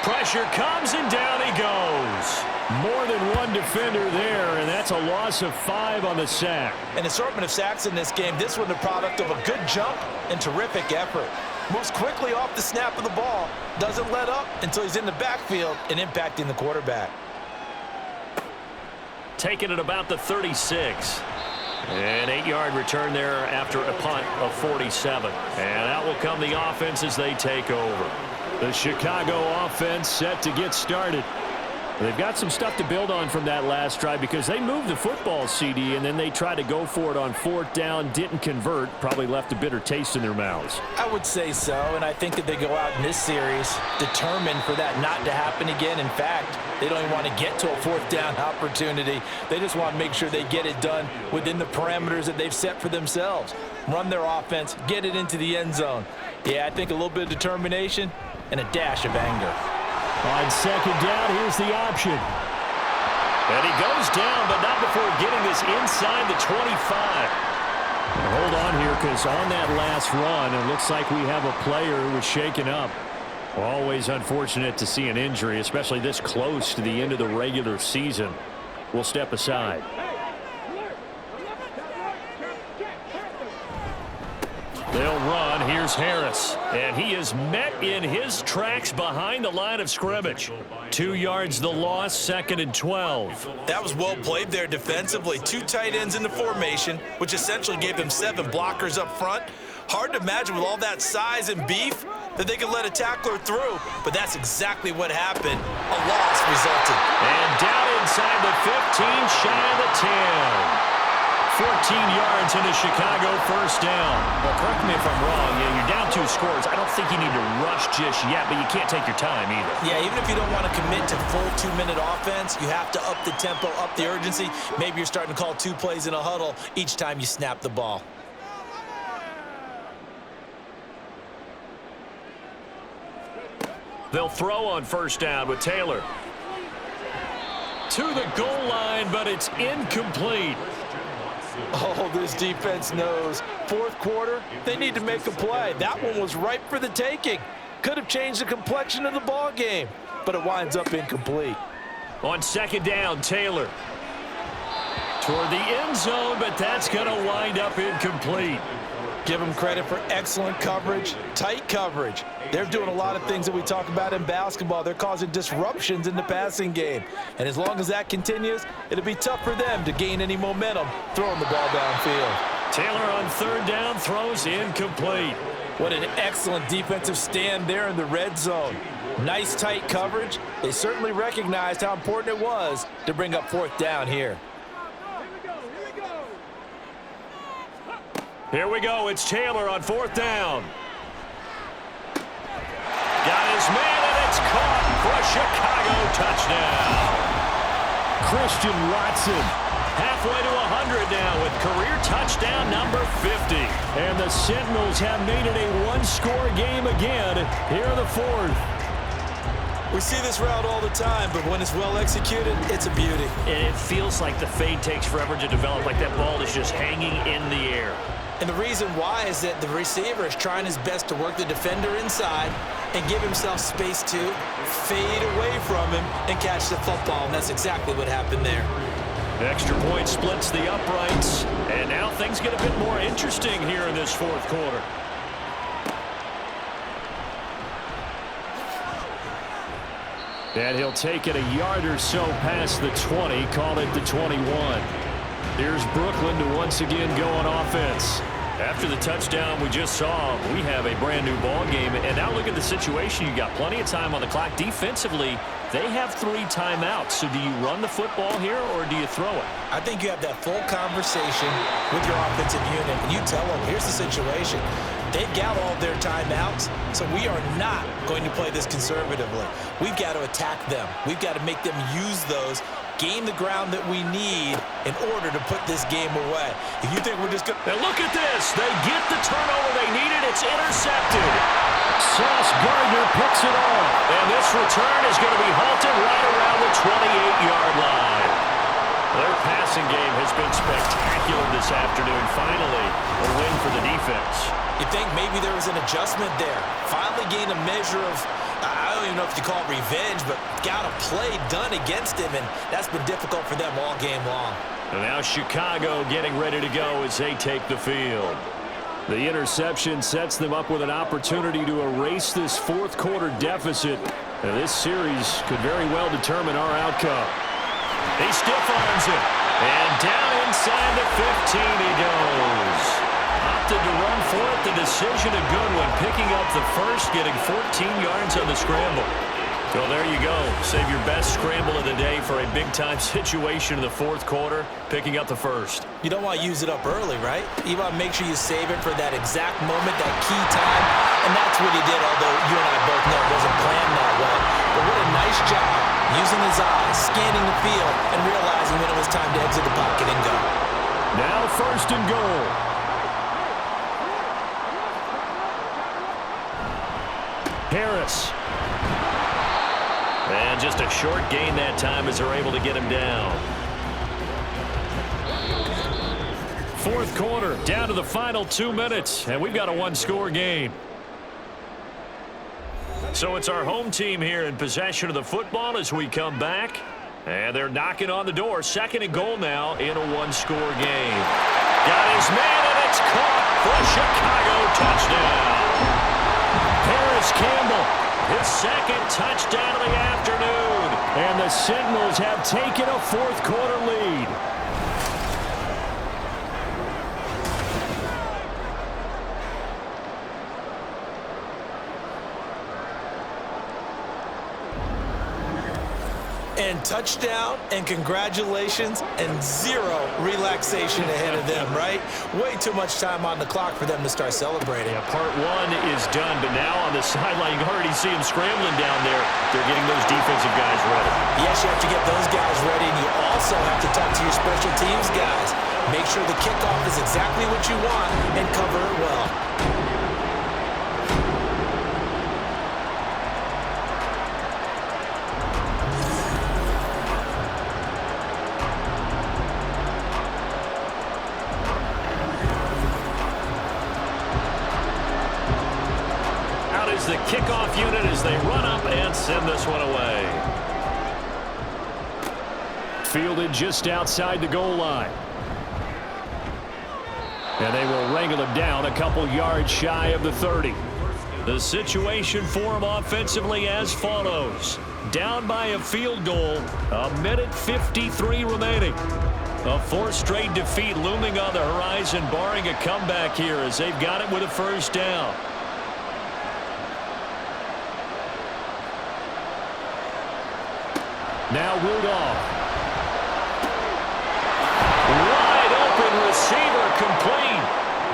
Pressure comes, and down he goes. More than one defender there, and that's a loss of 5 on the sack. An assortment of sacks in this game. This one the product of a good jump and terrific effort. Moves quickly off the snap of the ball. Doesn't let up until he's in the backfield and impacting the quarterback. Taking it about the 36. An 8-yard return there after a punt of 47. And out will come the offense as they take over. The Chicago offense set to get started. They've got some stuff to build on from that last drive because they moved the football, CD, and then they tried to go for it on 4th down, didn't convert, probably left a bitter taste in their mouths. I would say so, and I think that they go out in this series determined for that not to happen again. In fact, they don't even want to get to a 4th down opportunity. They just want to make sure they get it done within the parameters that they've set for themselves. Run their offense, get it into the end zone. Yeah, I think a little bit of determination and a dash of anger. On 2nd down, here's the option. And he goes down, but not before getting this inside the 25. Now hold on here, because on that last run, it looks like we have a player who was shaken up. Always unfortunate to see an injury, especially this close to the end of the regular season. We'll step aside. They'll run. Here's Harris. And he is met in his tracks behind the line of scrimmage. 2 yards the loss, 2nd and 12. That was well played there defensively. 2 tight ends in the formation, which essentially gave them 7 blockers up front. Hard to imagine with all that size and beef that they could let a tackler through, but that's exactly what happened. A loss resulted. And down inside the 15, shy of the 10. 14 yards into Chicago, 1st down. Well, correct me if I'm wrong. You're down 2 scores. I don't think you need to rush just yet, but you can't take your time either. Yeah, even if you don't want to commit to full 2-minute offense, you have to up the tempo, up the urgency. Maybe you're starting to call 2 plays in a huddle each time you snap the ball. They'll throw on first down with Taylor. To the goal line, but it's incomplete. Oh, this defense knows. Fourth quarter, they need to make a play. That one was ripe for the taking. Could have changed the complexion of the ball game, but it winds up incomplete. On second down, Taylor. Toward the end zone, but that's going to wind up incomplete. Give them credit for excellent coverage, tight coverage. They're doing a lot of things that we talk about in basketball. They're causing disruptions in the passing game. And as long as that continues, it'll be tough for them to gain any momentum throwing the ball downfield. Taylor on third down throws incomplete. What an excellent defensive stand there in the red zone. Nice tight coverage. They certainly recognized how important it was to bring up fourth down here. Here we go. It's Taylor on fourth down. Got his man, and it's caught for a Chicago touchdown. Christian Watson. Halfway to 100 now with career touchdown number 50. And the Sentinels have made it a one-score game again here in the fourth. We see this route all the time, but when it's well executed, it's a beauty. And it feels like the fade takes forever to develop, like that ball is just hanging in the air. And the reason why is that the receiver is trying his best to work the defender inside and give himself space to fade away from him and catch the football, and that's exactly what happened there. Extra point splits the uprights, and now things get a bit more interesting here in this fourth quarter. And he'll take it a yard or so past the 20, call it the 21. Here's Brooklyn to once again go on offense. After the touchdown we just saw, we have a brand new ball game. And now look at the situation. You got plenty of time on the clock. Defensively, they have 3 timeouts. So do you run the football here or do you throw it? I think you have that full conversation with your offensive unit, and you tell them, here's the situation. They've got all their timeouts, so we are not going to play this conservatively. We've got to attack them. We've got to make them use those, gain the ground that we need in order to put this game away. If you think we're just going to... Now look at this. They get the turnover they needed. It's intercepted. Sauce Gardner picks it off. And this return is going to be halted right around the 28-yard line. Their passing game has been spectacular this afternoon. Finally, a win for the defense. You think maybe there was an adjustment there. Finally gained a measure of, I don't even know if you call it revenge, but got a play done against him, and that's been difficult for them all game long. And now Chicago getting ready to go as they take the field. The interception sets them up with an opportunity to erase this fourth quarter deficit. And this series could very well determine our outcome. He stiff arms it. And down inside the 15 he goes. Opted to run for it. The decision a good one. Picking up the first, getting 14 yards on the scramble. So there you go. Save your best scramble of the day for a big-time situation in the fourth quarter, picking up the first. You don't want to use it up early, right? You want to make sure you save it for that exact moment, that key time. And that's what he did, although you and I both know it wasn't planned that way. But what a nice job using his eyes, scanning the field, and realizing when it was time to exit the pocket and go. Now first and goal. Harris. And just a short gain that time as they're able to get him down. Fourth quarter, down to the final 2 minutes, and we've got a one-score game. So it's our home team here in possession of the football as we come back. And they're knocking on the door. Second and goal now in a one-score game. Got his man, and it's caught for a Chicago touchdown. Harris Campbell. His second touchdown of the afternoon. And the Sentinels have taken a fourth quarter lead. And touchdown, and congratulations, and zero relaxation ahead of them, right? Way too much time on the clock for them to start celebrating. Yeah, part one is done, but now on the sideline, you can already see them scrambling down there. They're getting those defensive guys ready. Yes, you have to get those guys ready, and you also have to talk to your special teams guys. Make sure the kickoff is exactly what you want and cover it well. fielded just outside the goal line. And they will wrangle him down a couple yards shy of the 30. The situation for him offensively as follows. Down by a field goal, 1:53 remaining. A fourth straight defeat looming on the horizon, barring a comeback here as they've got it with a first down. Now Rudolph. Wide open receiver complete.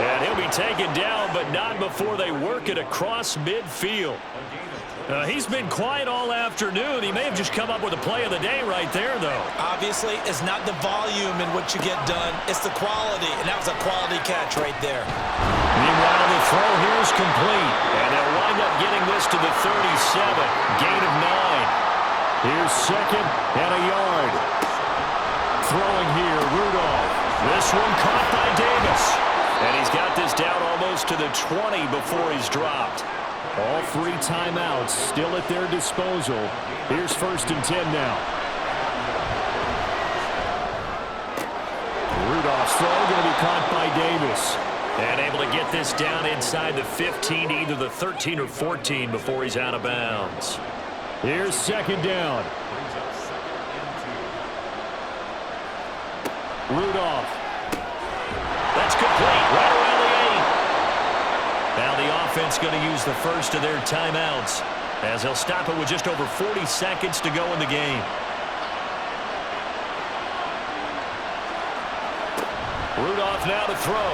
And he'll be taken down, but not before they work it across midfield. He's been quiet all afternoon. He may have just come up with a play of the day right there, though. Obviously, it's not the volume in what you get done. It's the quality, and that was a quality catch right there. Meanwhile, the throw here is complete, and they'll wind up getting this to the 37. Gain of 9. Here's second and a yard. Throwing here, Rudolph. This one caught by Davis. And he's got this down almost to the 20 before he's dropped. All 3 timeouts still at their disposal. Here's 1st and 10 now. Rudolph's throw going to be caught by Davis. And able to get this down inside the 15, either the 13 or 14 before he's out of bounds. Here's 2nd down. Rudolph. That's complete, right around the 8. Now the offense going to use the first of their timeouts as they'll stop it with just over 40 seconds to go in the game. Rudolph now to throw.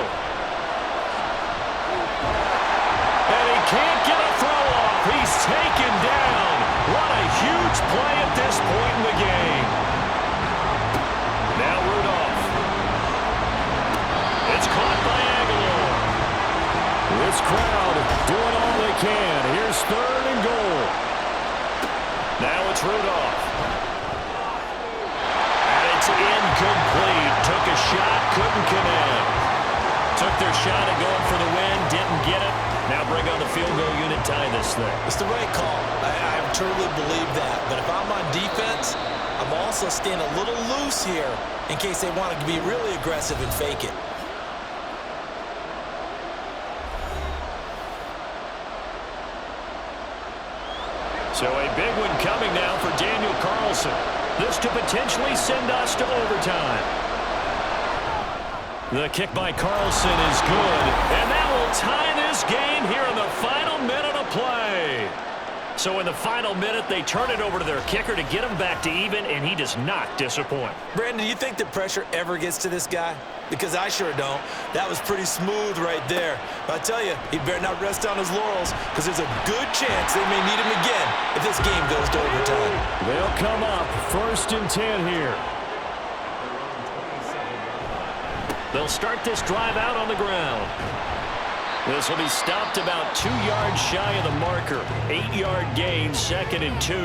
And he can't get a throw off. He's taken down. What a huge play at this point in the game. Now Rudolph. It's caught by Aguilar. This crowd doing all they can. Here's 3rd and goal. Now it's Rudolph. And it's incomplete. Took a shot, couldn't connect. Took their shot at going for the win, didn't get it. Now bring on the field goal unit, tie this thing. It's the right call. I truly believe that. But if I'm on defense, I'm also staying a little loose here in case they want to be really aggressive and fake it. So a big one coming now for Daniel Carlson. This to potentially send us to overtime. The kick by Carlson is good, and that will tie this game here in the final minute of play. So in the final minute, they turn it over to their kicker to get him back to even, and he does not disappoint. Brandon, do you think the pressure ever gets to this guy? Because I sure don't. That was pretty smooth right there. But I tell you, he better not rest on his laurels because there's a good chance they may need him again if this game goes to overtime. They'll come up 1st and 10 here. They'll start this drive out on the ground. This will be stopped about 2 yards shy of the marker. 8-yard gain, 2nd and 2.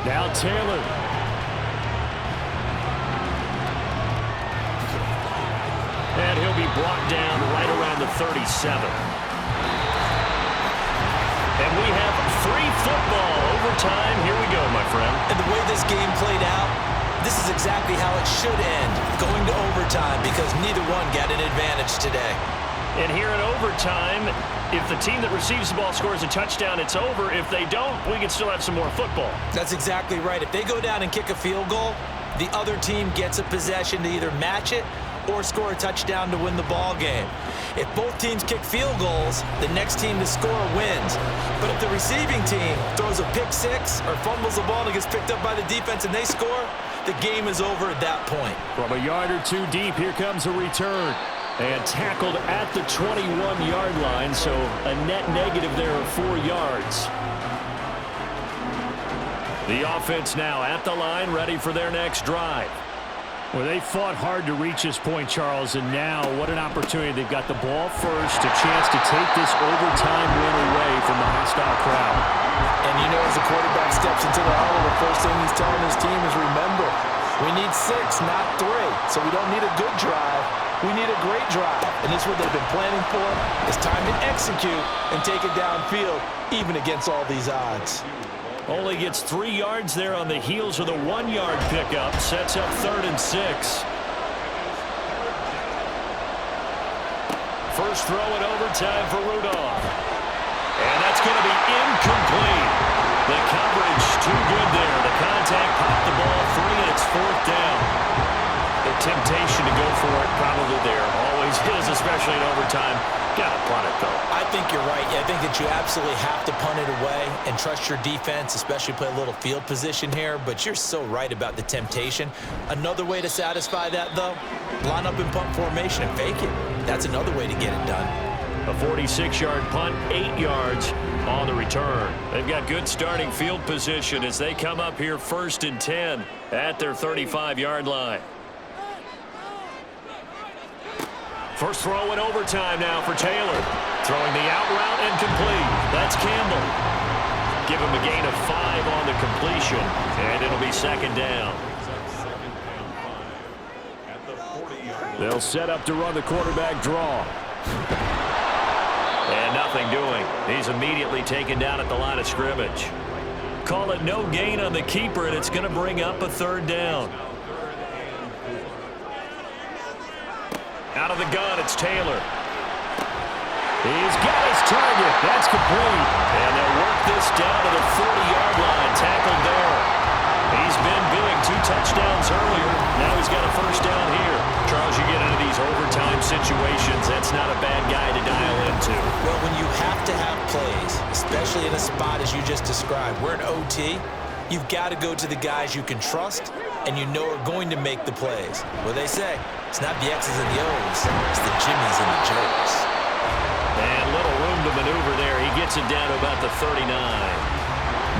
Now Taylor. And he'll be brought down right around the 37. And we have free football overtime. Here we go, my friend. And the way this game played out, this is exactly how it should end, going to overtime, because neither one got an advantage today. And here in overtime, if the team that receives the ball scores a touchdown, it's over. If they don't, we can still have some more football. That's exactly right. If they go down and kick a field goal, the other team gets a possession to either match it or score a touchdown to win the ball game. If both teams kick field goals, the next team to score wins. But if the receiving team throws a pick six or fumbles the ball and gets picked up by the defense and they score, the game is over at that point. From a yard or two deep, here comes a return. And tackled at the 21-yard line, so a net negative there of 4 yards. The offense now at the line, ready for their next drive. Well, they fought hard to reach this point, Charles, and now what an opportunity. They've got the ball first, a chance to take this overtime win away from the hostile crowd. And you know, as the quarterback steps into the huddle, the first thing he's telling his team is, remember, we need 6, not 3. So we don't need a good drive. We need a great drive. And this is what they've been planning for. It's time to execute and take it downfield, even against all these odds. Only gets 3 yards there on the heels of the 1-yard pickup. Sets up 3rd and 6. First throw in overtime for Rudolph. And that's going to be incomplete. The coverage too good there. The contact popped the ball free, and it's 4th down. The temptation to go for it probably there. Always is, especially in overtime. Got to punt it, though. I think you're right. I think that you absolutely have to punt it away and trust your defense, especially play a little field position here. But you're so right about the temptation. Another way to satisfy that, though, line up in punt formation and fake it. That's another way to get it done. A 46-yard punt, 8 yards on the return. They've got good starting field position as they come up here 1st and 10 at their 35-yard line. First throw in overtime now for Taylor. Throwing the out route and complete. That's Campbell. Give him a gain of 5 on the completion, and it'll be 2nd down. They'll set up to run the quarterback draw. And nothing doing. He's immediately taken down at the line of scrimmage. Call it no gain on the keeper, and it's going to bring up a 3rd down. Out of the gun, it's Taylor. He's got his target. That's complete. And they'll work this down to the 40-yard line. Tackled there. He's been big. 2 touchdowns earlier. Now he's got a 1st down here. Charles, you get into these overtime situations, that's not a bad guy to dial into. Well, when you have to have plays, especially in a spot as you just described, we're in OT, you've got to go to the guys you can trust and you know are going to make the plays. What they say, it's not the X's and the O's, it's the Jimmies and the Joes. And little room to maneuver there. He gets it down to about the 39.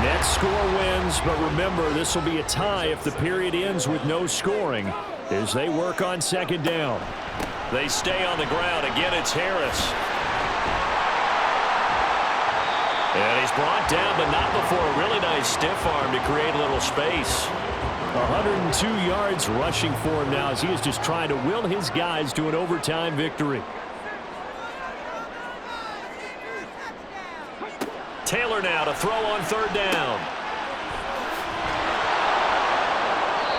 Next score wins, but remember, this will be a tie if the period ends with no scoring as they work on 2nd down. They stay on the ground. Again, it's Harris. And he's brought down, but not before a really nice stiff arm to create a little space. 102 yards rushing for him now as he is just trying to will his guys to an overtime victory. Taylor now to throw on 3rd down.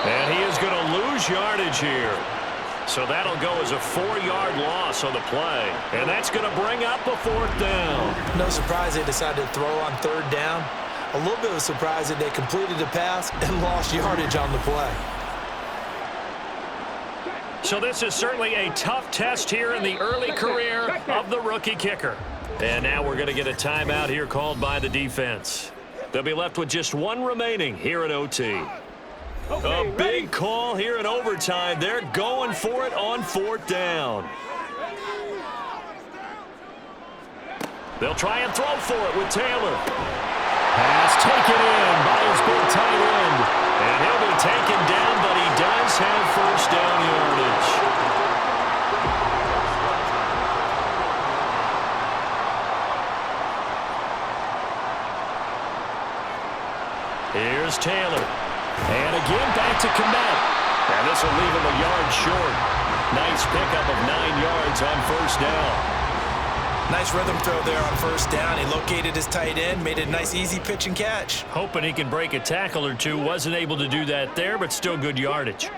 And he is going to lose yardage here. So that'll go as a 4-yard loss on the play. And that's going to bring up a 4th down. No surprise they decided to throw on 3rd down. A little bit of a surprise that they completed the pass and lost yardage on the play. So this is certainly a tough test here in the early career of the rookie kicker. And now we're going to get a timeout here called by the defense. They'll be left with just 1 remaining here in OT. A big call here in overtime. They're going for it on 4th down. They'll try and throw for it with Taylor. Pass taken in by his big tight end. And he'll be taken down, but he does have 1st down yardage. Here's Taylor. And again, back to Kmet. And this will leave him a yard short. Nice pickup of 9 yards on 1st down. Nice rhythm throw there on 1st down. He located his tight end, made it a nice easy pitch and catch. Hoping he can break a tackle or two. Wasn't able to do that there, but still good yardage.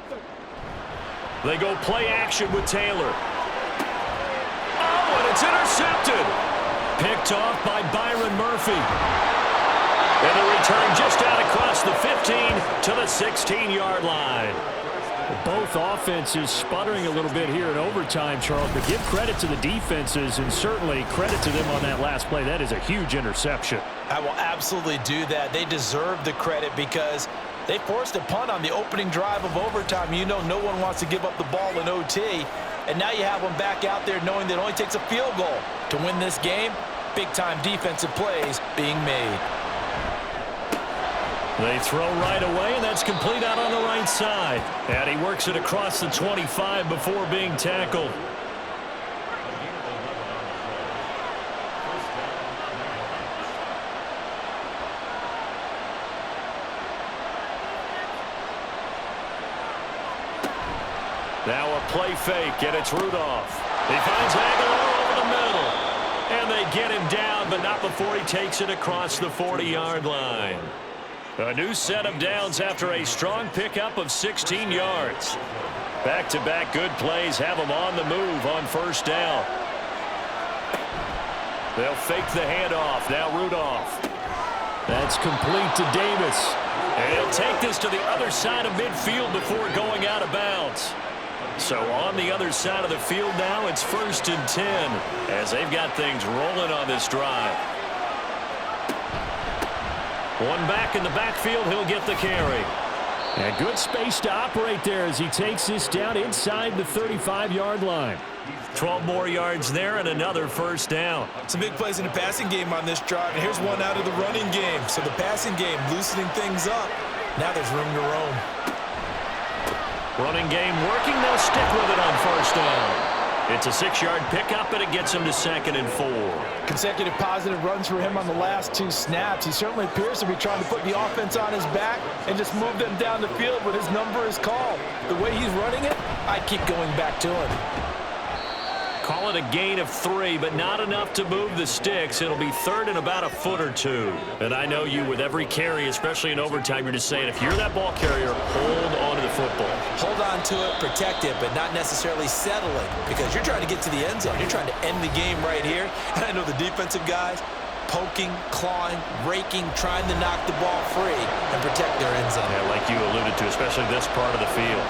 They go play action with Taylor. Oh, and it's intercepted. Picked off by Byron Murphy. And the return just out across the 15 to the 16-yard line. Both offenses sputtering a little bit here in overtime, Charles, but give credit to the defenses and certainly credit to them on that last play. That is a huge interception. I will absolutely do that. They deserve the credit because they forced a punt on the opening drive of overtime. You know no one wants to give up the ball in OT, and now you have them back out there knowing that it only takes a field goal to win this game. Big-time defensive plays being made. They throw right away, and that's complete out on the right side. And he works it across the 25 before being tackled. Now a play fake, and it's Rudolph. He finds Aguilar over the middle. And they get him down, but not before he takes it across the 40-yard line. A new set of downs after a strong pickup of 16 yards. Back-to-back good plays have them on the move on first down. They'll fake the handoff. Now Rudolph. That's complete to Davis. And he'll take this to the other side of midfield before going out of bounds. So on the other side of the field now, it's 1st and 10 as they've got things rolling on this drive. One back in the backfield, he'll get the carry. And good space to operate there as he takes this down inside the 35-yard line. 12 more yards there and another first down. Some big plays in the passing game on this drive, and here's one out of the running game. So the passing game loosening things up. Now there's room to roam. Running game working. They'll stick with it on first down. It's a 6-yard pickup, and it gets him to 2nd and 4. Consecutive positive runs for him on the last 2 snaps. He certainly appears to be trying to put the offense on his back and just move them down the field when his number is called. The way he's running it, I'd keep going back to him. Call it a gain of 3, but not enough to move the sticks. It'll be 3rd and about a foot or 2. And I know you, with every carry, especially in overtime, you're just saying, if you're that ball carrier, hold on to the football. Hold on to it, protect it, but not necessarily settling, because you're trying to get to the end zone. You're trying to end the game right here. And I know the defensive guys poking, clawing, raking, trying to knock the ball free and protect their end zone. Yeah, like you alluded to, especially this part of the field.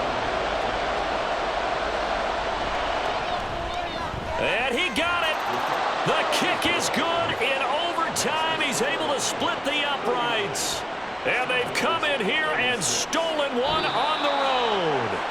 And he got it. The kick is good in overtime. He's able to split the uprights. And they've come in here and stolen one on the road.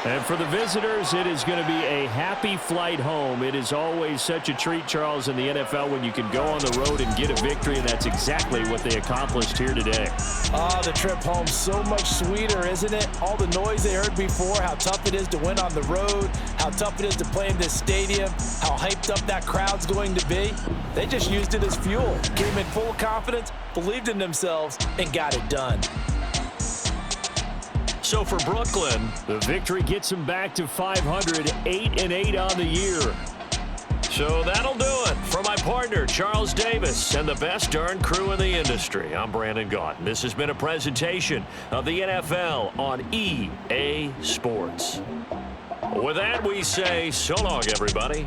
And for the visitors, it is going to be a happy flight home. It is always such a treat, Charles, in the NFL when you can go on the road and get a victory, and that's exactly what they accomplished here today. Oh, the trip home so much sweeter, isn't it? All the noise they heard before, how tough it is to win on the road, how tough it is to play in this stadium, how hyped up that crowd's going to be. They just used it as fuel. Came in full confidence, believed in themselves, and got it done. So for Brooklyn, the victory gets them back to 500, 8-8 on the year. So that'll do it. For my partner, Charles Davis, and the best darn crew in the industry, I'm Brandon Gaudin. This has been a presentation of the NFL on EA Sports. With that, we say so long, everybody.